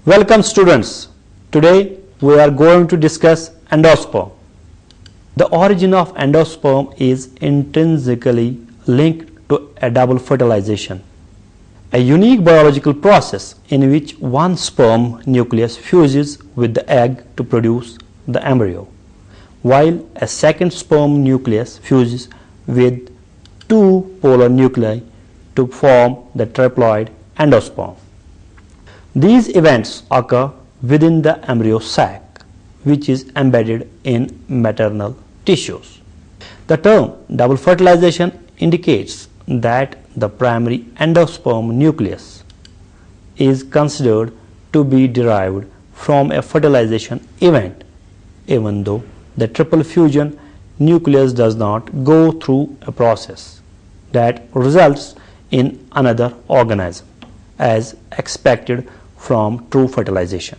Welcome students. Today we are going to discuss endosperm. The origin of endosperm is intrinsically linked to a double fertilization, a unique biological process in which one sperm nucleus fuses with the egg to produce the embryo, while a second sperm nucleus fuses with two polar nuclei to form the triploid endosperm. These events occur within the embryo sac, which is embedded in maternal tissues. The term double fertilization indicates that the primary endosperm nucleus is considered to be derived from a fertilization event, even though the triple fusion nucleus does not go through a process that results in another organism, as expected from true fertilization.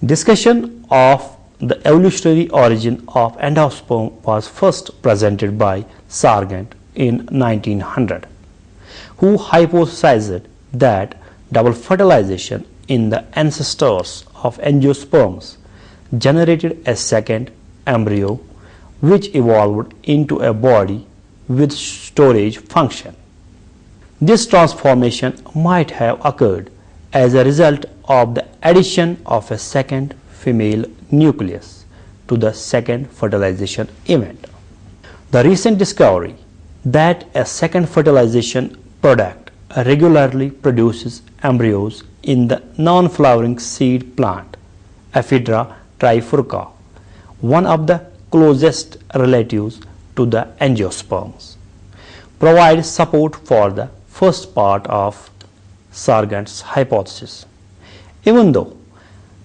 Discussion of the evolutionary origin of endosperm was first presented by Sargent in 1900, who hypothesized that double fertilization in the ancestors of angiosperms generated a second embryo which evolved into a body with storage function. This transformation might have occurred as a result of the addition of a second female nucleus to the second fertilization event. The recent discovery that a second fertilization product regularly produces embryos in the non-flowering seed plant Ephedra trifurca, one of the closest relatives to the angiosperms, provides support for the first part of Sargent's hypothesis. Even though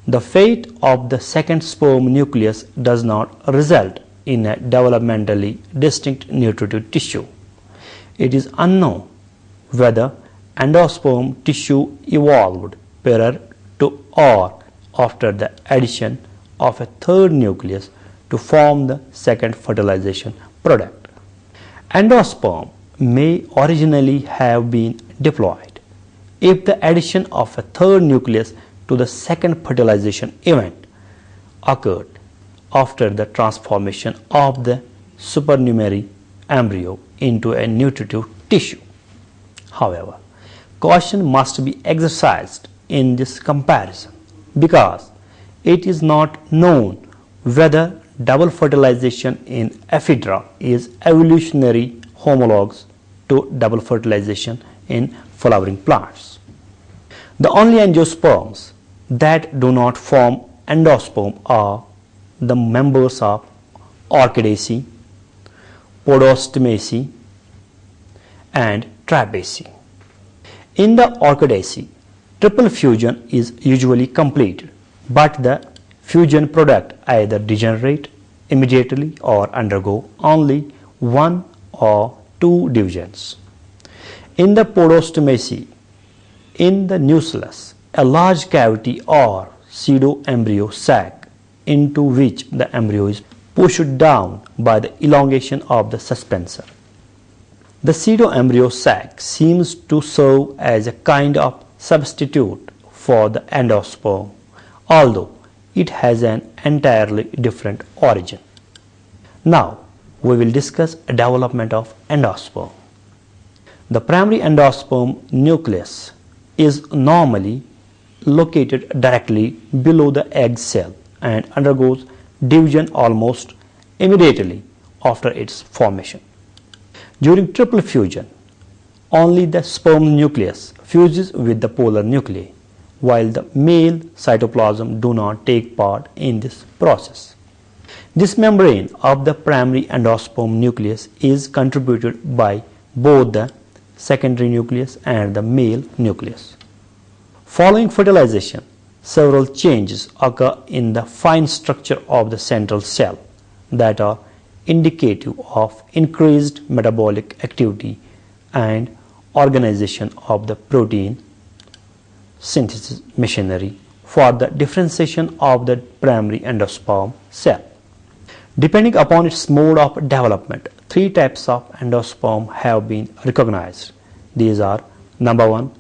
the fate of the second sperm nucleus does not result in a developmentally distinct nutritive tissue, it is unknown whether endosperm tissue evolved prior to or after the addition of a third nucleus to form the second fertilization product. Endosperm may originally have been diploid if the addition of a third nucleus to the second fertilization event occurred after the transformation of the supernumerary embryo into a nutritive tissue. However, caution must be exercised in this comparison because it is not known whether double fertilization in Ephedra is evolutionary homologous to double fertilization in flowering plants. The only angiosperms that do not form endosperm are the members of Orchidaceae, Podostemaceae, and Trapeaceae. In the Orchidaceae, triple fusion is usually completed, but the fusion product either degenerate immediately or undergo only one or two divisions. In the Podostemaceae, in the nucellus, a large cavity or pseudo-embryo sac into which the embryo is pushed down by the elongation of the suspensor. The pseudo-embryo sac seems to serve as a kind of substitute for the endosperm, although it has an entirely different origin. Now we will discuss the development of endosperm. The primary endosperm nucleus is normally located directly below the egg cell and undergoes division almost immediately after its formation. During triple fusion, only the sperm nucleus fuses with the polar nuclei, while the male cytoplasm do not take part in this process. This membrane of the primary endosperm nucleus is contributed by both the secondary nucleus and the male nucleus. Following fertilization, several changes occur in the fine structure of the central cell that are indicative of increased metabolic activity and organization of the protein synthesis machinery for the differentiation of the primary endosperm cell. Depending upon its mode of development, three types of endosperm have been recognized. These are: number 1,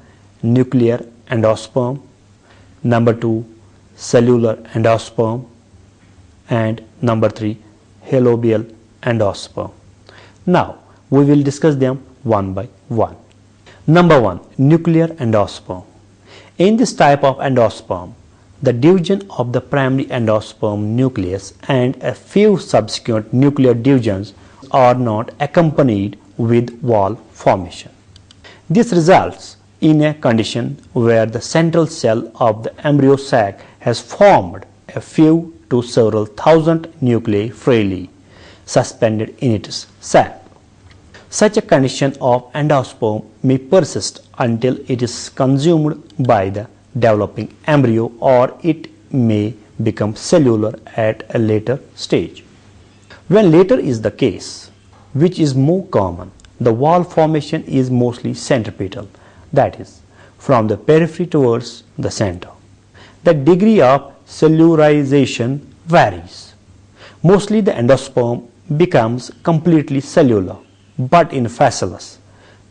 nuclear endosperm; number 2 cellular endosperm, and number 3 halobial endosperm. Now we will discuss them one by one. Number 1, nuclear endosperm. In this type of endosperm, the division of the primary endosperm nucleus and a few subsequent nuclear divisions are not accompanied with wall formation. This results in a condition where the central cell of the embryo sac has formed a few to several thousand nuclei freely suspended in its sac. Such a condition of endosperm may persist until it is consumed by the developing embryo, or it may become cellular at a later stage. When later is the case, which is more common, the wall formation is mostly centripetal, that is, from the periphery towards the center. The degree of cellularization varies. Mostly the endosperm becomes completely cellular, but in Phaseolus,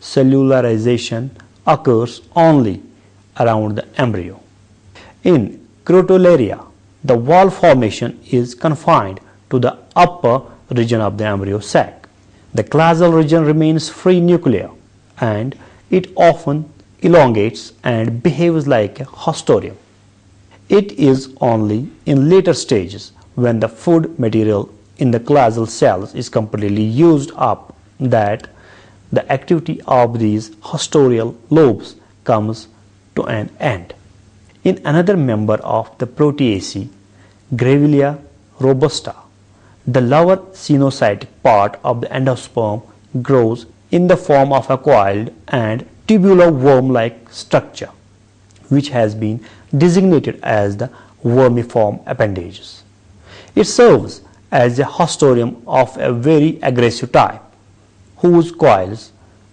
cellularization occurs only around the embryo. In Crotalaria, the wall formation is confined to the upper region of the embryo sac. The classal region remains free nuclear, and it often elongates and behaves like a haustorium. It is only in later stages, when the food material in the classal cells is completely used up, that the activity of these haustorial lobes comes to an end. In another member of the Proteaceae, Grevillea robusta, the lower cenocytic part of the endosperm grows in the form of a coiled and tubular worm-like structure, which has been designated as the vermiform appendages. It serves as a haustorium of a very aggressive type, whose coils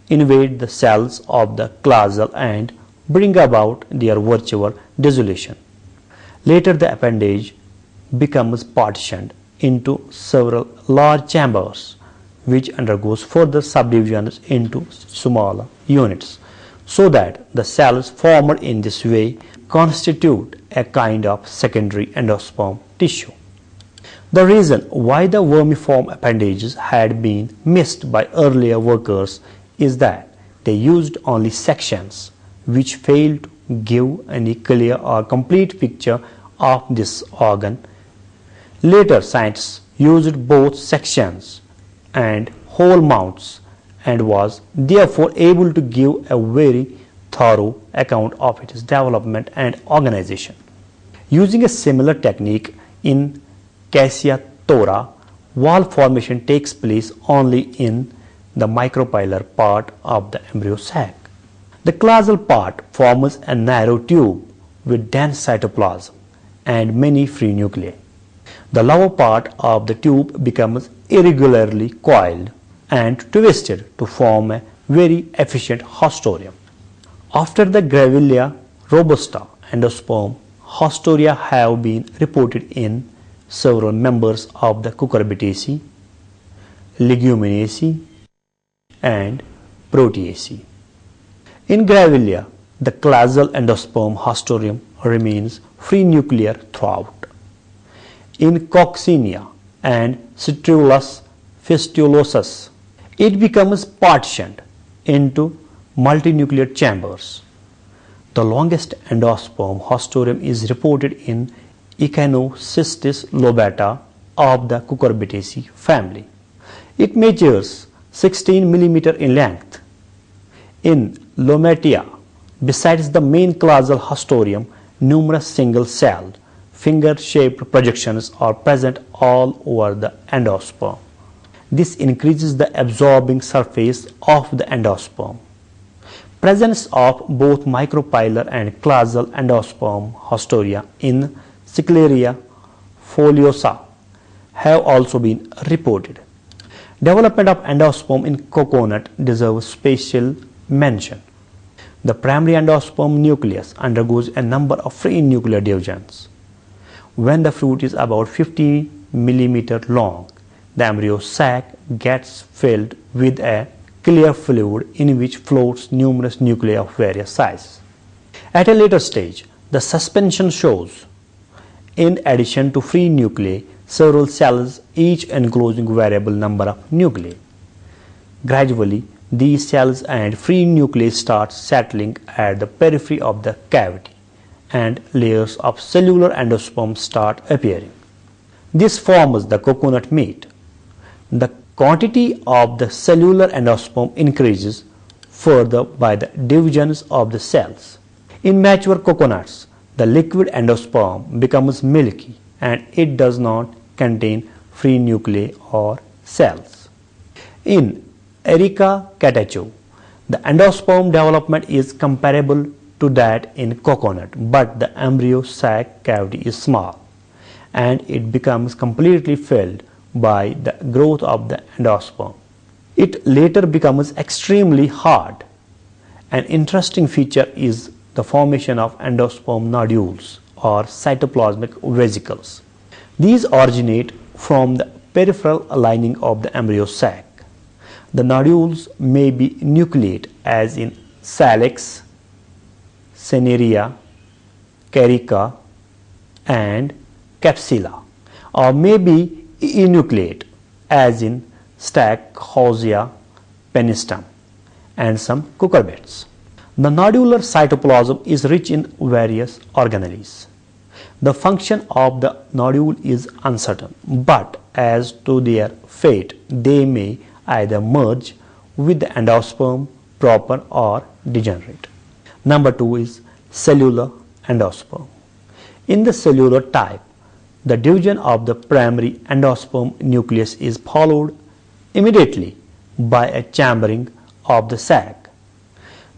invade the cells of the classal and bring about their virtual dissolution. Later the appendage becomes partitioned into several large chambers, which undergoes further subdivisions into smaller units, so that the cells formed in this way constitute a kind of secondary endosperm tissue. The reason why the vermiform appendages had been missed by earlier workers is that they used only sections, which failed to give any clear or complete picture of this organ. Later scientists used both sections and whole mounts, and was therefore able to give a very thorough account of its development and organization. Using a similar technique in Cassia thora, wall formation takes place only in the micropylar part of the embryo sac. The classal part forms a narrow tube with dense cytoplasm and many free nuclei. The lower part of the tube becomes irregularly coiled and twisted to form a very efficient haustorium. After the Grevillea robusta endosperm, haustoria have been reported in several members of the Cucurbitaceae, Leguminaceae, and Proteaceae. In Grevillea, the classal endosperm haustorium remains free nuclear throughout. In Coccinea and Citrulus fistulosus, it becomes partitioned into multinuclear chambers. The longest endosperm haustorium is reported in Echinocystis lobata of the Cucurbitaceae family. It measures 16 mm in length. In Lomatia, besides the main classal haustorium, numerous single-celled, finger-shaped projections are present all over the endosperm. This increases the absorbing surface of the endosperm. Presence of both micropylar and classal endosperm haustoria in Cichliaria foliosa have also been reported. Development of endosperm in coconut deserves special mention. The primary endosperm nucleus undergoes a number of free nuclear divisions. When the fruit is about 50 mm long, the embryo sac gets filled with a clear fluid in which floats numerous nuclei of various sizes. At a later stage, The suspension shows, in addition to free nuclei, several cells each enclosing variable number of nuclei. Gradually, these cells and free nuclei start settling at the periphery of the cavity, and layers of cellular endosperm start appearing. This forms the coconut meat. The quantity of the cellular endosperm increases further by the divisions of the cells. In mature coconuts, the liquid endosperm becomes milky and it does not contain free nuclei or cells. In Erica catechu, the endosperm development is comparable to that in coconut, but the embryo sac cavity is small and it becomes completely filled by the growth of the endosperm. It later becomes extremely hard. An interesting feature is the formation of endosperm nodules or cytoplasmic vesicles. These originate from the peripheral lining of the embryo sac. The nodules may be nucleate as in Salix, Ceneria, Carica and Capsula, or may be enucleate as in Stachybosia penistum and some cucurbits. The nodular cytoplasm is rich in various organelles. The function of the nodule is uncertain, but as to their fate, they may either merge with the endosperm proper or degenerate. Number 2 is cellular endosperm. In the cellular type, the division of the primary endosperm nucleus is followed immediately by a chambering of the sac.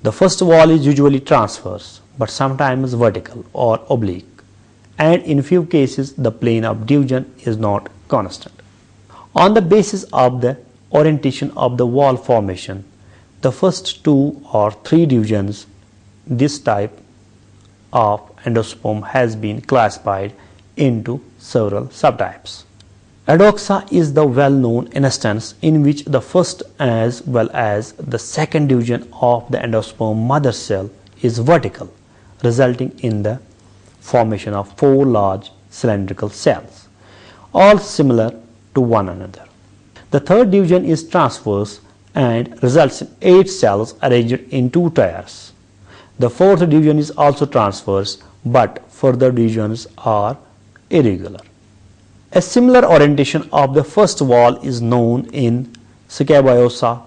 The first wall is usually transverse, but sometimes vertical or oblique, and in few cases the plane of division is not constant. On the basis of the orientation of the wall formation, the first 2 or 3 divisions, this type of endosperm has been classified into several subtypes. Eudoxa is the well-known instance in which the first as well as the second division of the endosperm mother cell is vertical, resulting in the formation of 4 large cylindrical cells, all similar to one another. The third division is transverse and results in 8 cells arranged in 2 tiers. The fourth division is also transverse, but further divisions are irregular. A similar orientation of the first wall is known in Scabiosa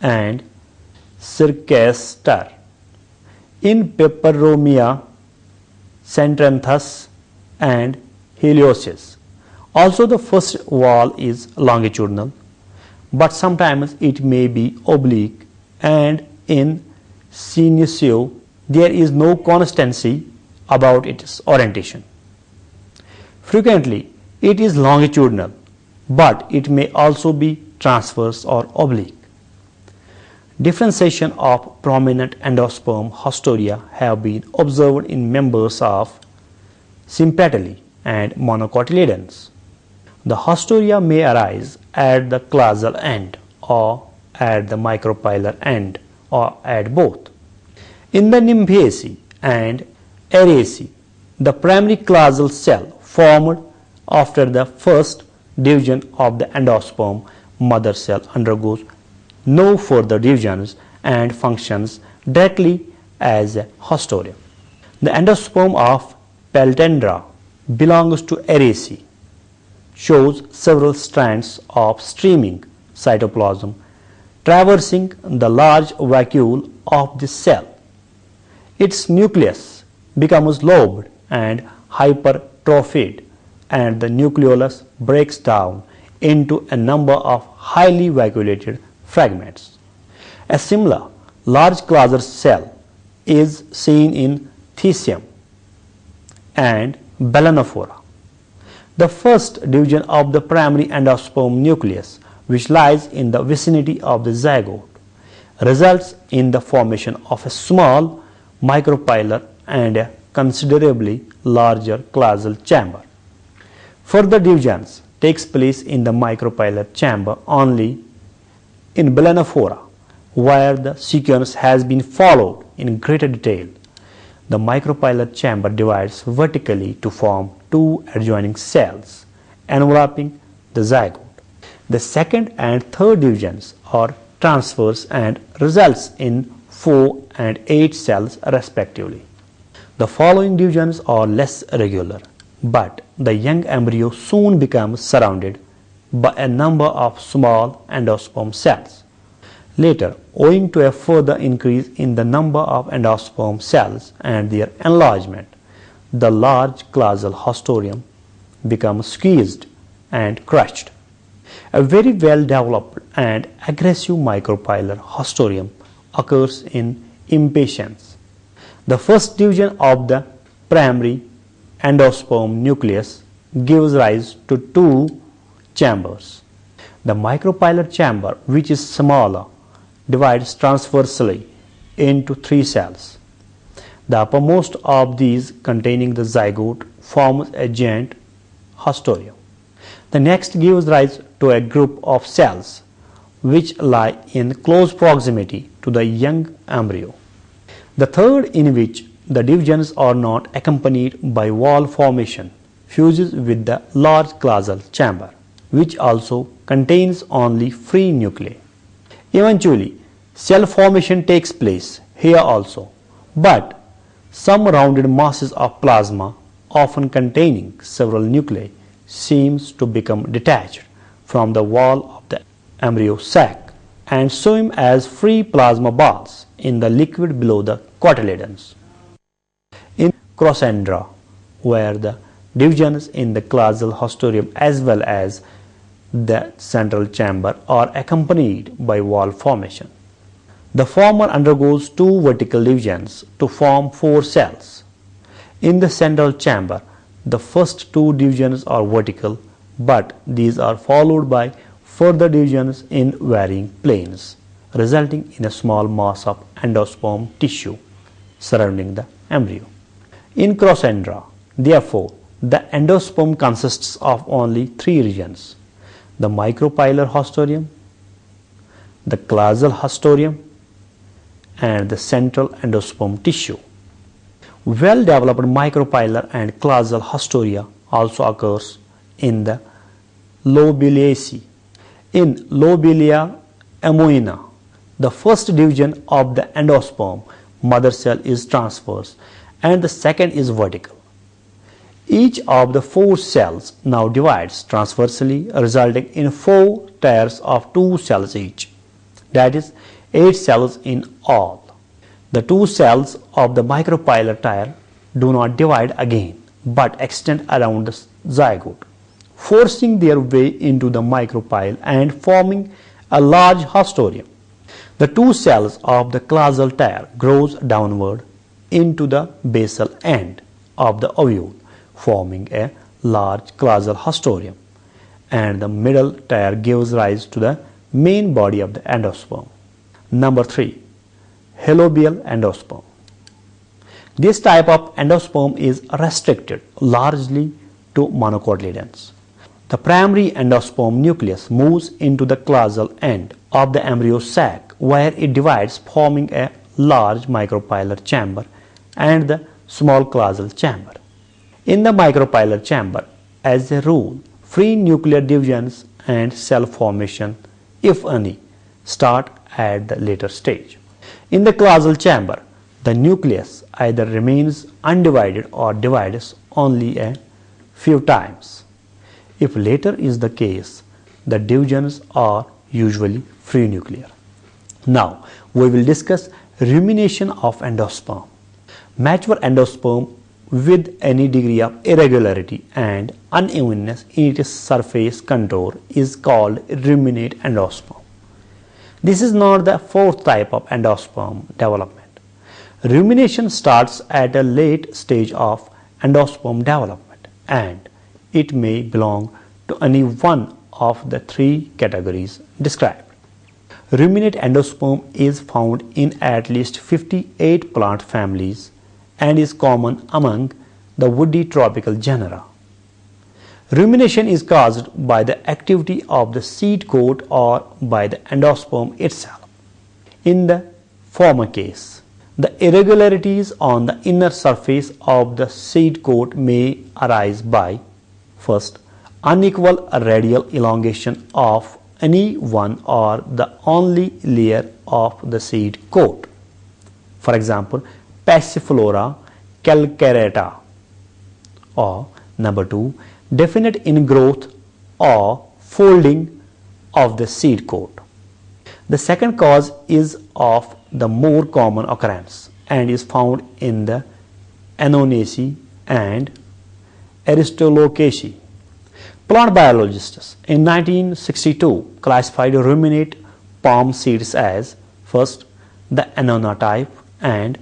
and Circaster. In Peperomia, Centranthus and Heliosis, also the first wall is longitudinal, but sometimes it may be oblique, and in Senecio there is no constancy about its orientation. Frequently it is longitudinal, but it may also be transverse or oblique. Differentiation of prominent endosperm haustoria have been observed in members of Sympatally and monocotyledons. The haustoria may arise at the classal end or at the micropylar end or at both. In the Nymphaceae and Araceae, the primary classal cell formed after the first division of the endosperm mother cell undergoes no further divisions and functions directly as a haustoria. The endosperm of Peltendra belongs to Araceae, shows several strands of streaming cytoplasm traversing the large vacuole of this cell. Its nucleus becomes lobed and hypertrophied, and the nucleolus breaks down into a number of highly vacuolated fragments. A similar large classal cell is seen in Thespium and Balanophora. The first division of the primary endosperm nucleus, which lies in the vicinity of the zygote, results in the formation of a small micropylar and a considerably larger classal chamber. Further divisions takes place in the micropylar chamber only in Balanophora, where the sequence has been followed in greater detail. The micropylar chamber divides vertically to form two adjoining cells enveloping the zygote. The second and third divisions are transverse and results in 4 and 8 cells respectively. The following divisions are less regular, but the young embryo soon becomes surrounded by a number of small endosperm cells. Later, owing to a further increase in the number of endosperm cells and their enlargement, the large clausal haustorium becomes squeezed and crushed. A very well developed and aggressive micropylar haustorium occurs in impatiens. The first division of the primary endosperm nucleus gives rise to two chambers. The micropylar chamber, which is smaller, divides transversely into 3 cells. The uppermost of these, containing the zygote, forms a giant haustorium. The next gives rise to a group of cells which lie in close proximity to the young embryo. The third, in which the divisions are not accompanied by wall formation, fuses with the large clausal chamber, which also contains only free nuclei. Eventually, cell formation takes place here also, but some rounded masses of plasma, often containing several nuclei, seems to become detached from the wall of the embryo sac and swim as free plasma balls in the liquid below the cotyledons. In Crossandra, where the divisions in the clausal haustorium as well as the central chamber are accompanied by wall formation. The former undergoes 2 vertical divisions to form 4 cells. In the central chamber, the first 2 divisions are vertical, but these are followed by further divisions in varying planes, resulting in a small mass of endosperm tissue surrounding the embryo. In Crossandra, therefore, the endosperm consists of only 3 regions: the micropylar haustorium, the clausal haustorium, and the central endosperm tissue. Well-developed micropylar and clausal haustoria also occurs in the Lobuliaceae. In Lobelia amoena, the first division of the endosperm mother cell is transverse and the second is vertical. Each of the 4 cells now divides transversely, resulting in 4 tiers of 2 cells each, that is 8 cells in all. The 2 cells of the micropylar tier do not divide again but extend around the zygote, forcing their way into the micropyle and forming a large haustorium. The 2 cells of the clausal tier grows downward into the basal end of the ovule, forming a large clausal haustorium, and the middle tier gives rise to the main body of the endosperm. Number 3. Halobial endosperm. This type of endosperm is restricted largely to monocotyledons. The primary endosperm nucleus moves into the clausal end of the embryo sac, where it divides, forming a large micropylar chamber and the small clausal chamber. In the micropylar chamber, as a rule, free nuclear divisions and cell formation, if any, start at the later stage. In the clausal chamber, the nucleus either remains undivided or divides only a few times. If later is the case, the divisions are usually free nuclear. Now, we will discuss rumination of endosperm. Mature endosperm with any degree of irregularity and unevenness in its surface contour is called ruminate endosperm. This is not the 4th type of endosperm development. Rumination starts at a late stage of endosperm development, and it may belong to any one of the 3 categories described. Ruminate endosperm is found in at least 58 plant families and is common among the woody tropical genera. Rumination is caused by the activity of the seed coat or by the endosperm itself. In the former case, the irregularities on the inner surface of the seed coat may arise by, first, unequal radial elongation of any one or the only layer of the seed coat. For example, Passiflora calcareata. Or number 2, definite ingrowth or folding of the seed coat. The second cause is of the more common occurrence and is found in the Annonaceae and Aristolochiaceae. Plant biologists in 1962 classified ruminate palm seeds as, first, the Annona type and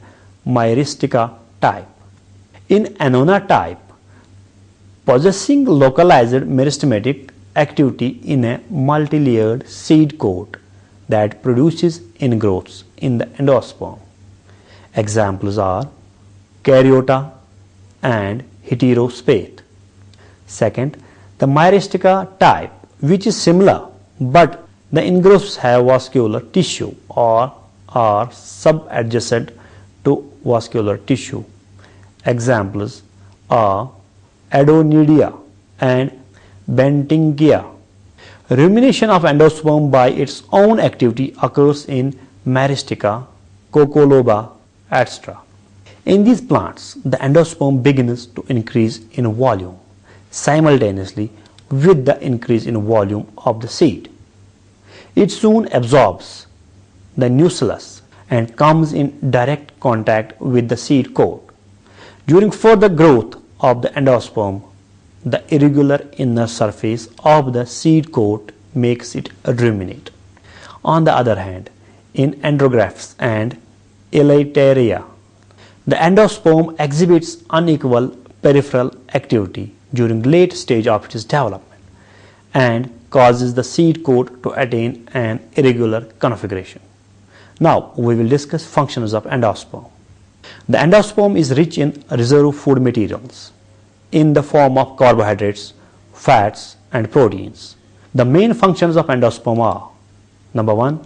Myristica type. In Annona type, possessing localized meristematic activity in a multi-layered seed coat that produces ingrowths in the endosperm. Examples are Caryota and Heterospathe. Second, the Myristica type, which is similar but the ingrowths have vascular tissue or are subadjacent to vascular tissue. Examples are Adonidia and Bentingia. Rumination of endosperm by its own activity occurs in Myristica, Coccoloba, etc. In these plants, the endosperm begins to increase in volume simultaneously with the increase in volume of the seed. It soon absorbs the nucellus and comes in direct contact with the seed coat. During further growth of the endosperm, the irregular inner surface of the seed coat makes it ruminate. On the other hand, in andrographs and elateria, the endosperm exhibits unequal peripheral activity during late stage of its development and causes the seed coat to attain an irregular configuration. Now we will discuss functions of endosperm. The endosperm is rich in reserve food materials in the form of carbohydrates, fats and proteins. The main functions of endosperm are: number 1,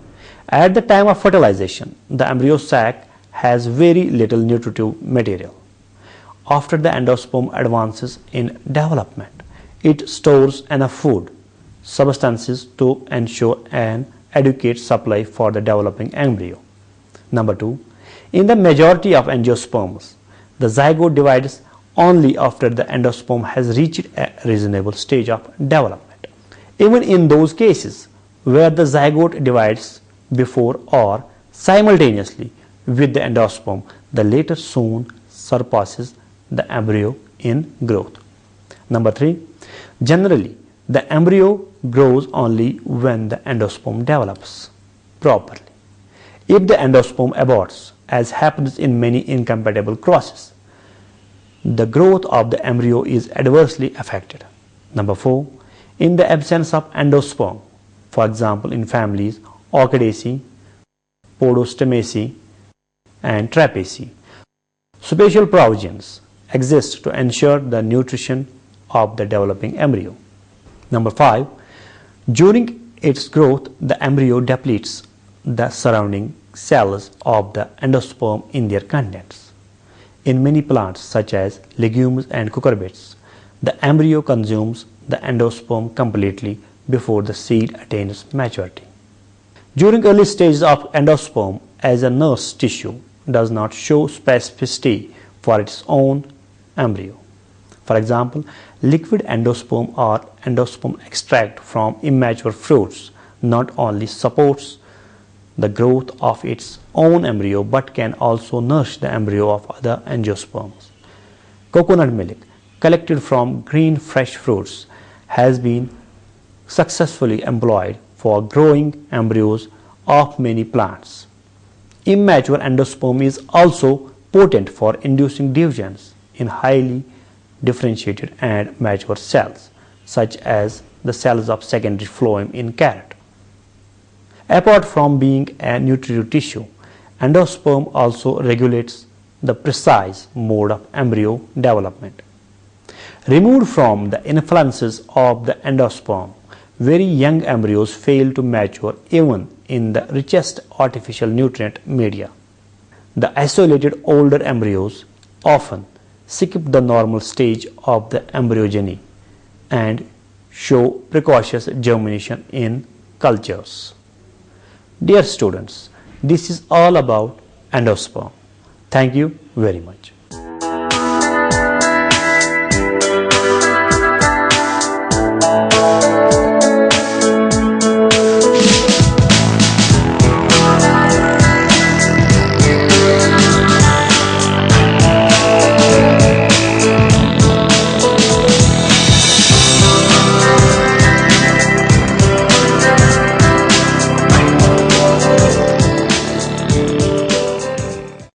at the time of fertilization, the embryo sac has very little nutritive material. After the endosperm advances in development, it stores enough food substances to ensure an adequate supply for the developing embryo. Number 2, in the majority of angiosperms, the zygote divides only after the endosperm has reached a reasonable stage of development. Even in those cases where the zygote divides before or simultaneously with the endosperm, the latter soon surpasses the embryo in growth. Number 3, generally the embryo grows only when the endosperm develops properly. If the endosperm aborts, as happens in many incompatible crosses, the growth of the embryo is adversely affected. Number 4, in the absence of endosperm, for example in families Orchidaceae, Podostemaceae and Trapeaceae, special provisions exist to ensure the nutrition of the developing embryo. Number 5, during its growth, the embryo depletes the surrounding cells of the endosperm in their contents. In many plants such as legumes and cucurbits, the embryo consumes the endosperm completely before the seed attains maturity. During early stages of endosperm, as a nurse tissue does not show specificity for its own embryo. For example, liquid endosperm or endosperm extract from immature fruits not only supports the growth of its own embryo but can also nourish the embryo of other angiosperms. Coconut milk collected from green fresh fruits has been successfully employed for growing embryos of many plants. Immature endosperm is also potent for inducing divisions in highly differentiated and mature cells, such as the cells of secondary phloem in carrot. Apart from being a nutritive tissue, endosperm also regulates the precise mode of embryo development. Removed from the influences of the endosperm, very young embryos fail to mature even in the richest artificial nutrient media. The isolated older embryos often skip the normal stage of the embryogeny and show precocious germination in cultures. Dear students, this is all about endosperm. Thank you very much.